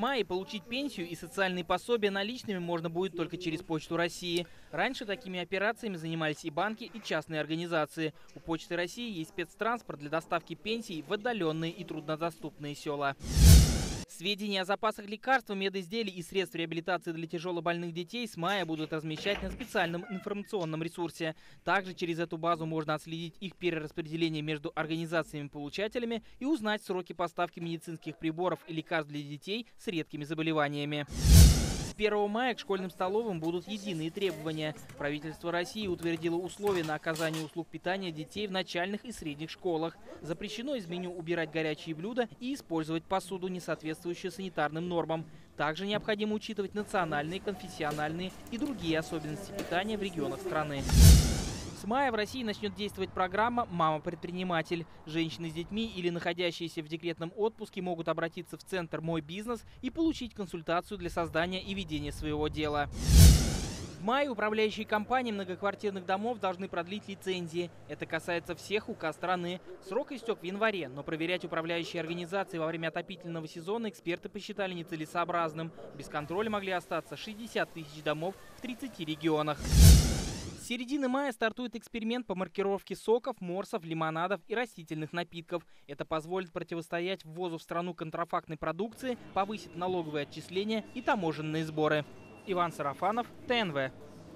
мае получить пенсию и социальные пособия наличными можно будет только через Почту России. Раньше такими операциями занимались и банки, и частные организации. У Почты России есть спецтранспорт для доставки пенсий в отдаленные и труднодоступные села. Сведения о запасах лекарств, медизделий и средств реабилитации для тяжелобольных детей с мая будут размещать на специальном информационном ресурсе. Также через эту базу можно отследить их перераспределение между организациями-получателями и узнать сроки поставки медицинских приборов и лекарств для детей с редкими заболеваниями. С 1 мая к школьным столовым будут единые требования. Правительство России утвердило условия на оказание услуг питания детей в начальных и средних школах. Запрещено из меню убирать горячие блюда и использовать посуду, не соответствующую санитарным нормам. Также необходимо учитывать национальные, конфессиональные и другие особенности питания в регионах страны. С мая в России начнет действовать программа «Мама-предприниматель». Женщины с детьми или находящиеся в декретном отпуске могут обратиться в центр «Мой бизнес» и получить консультацию для создания и ведения своего дела. В мае управляющие компании многоквартирных домов должны продлить лицензии. Это касается всех УК страны. Срок истек в январе, но проверять управляющие организации во время отопительного сезона эксперты посчитали нецелесообразным. Без контроля могли остаться 60 тысяч домов в 30 регионах. С середины мая стартует эксперимент по маркировке соков, морсов, лимонадов и растительных напитков. Это позволит противостоять ввозу в страну контрафактной продукции, повысит налоговые отчисления и таможенные сборы. Иван Сарафанов, ТНВ.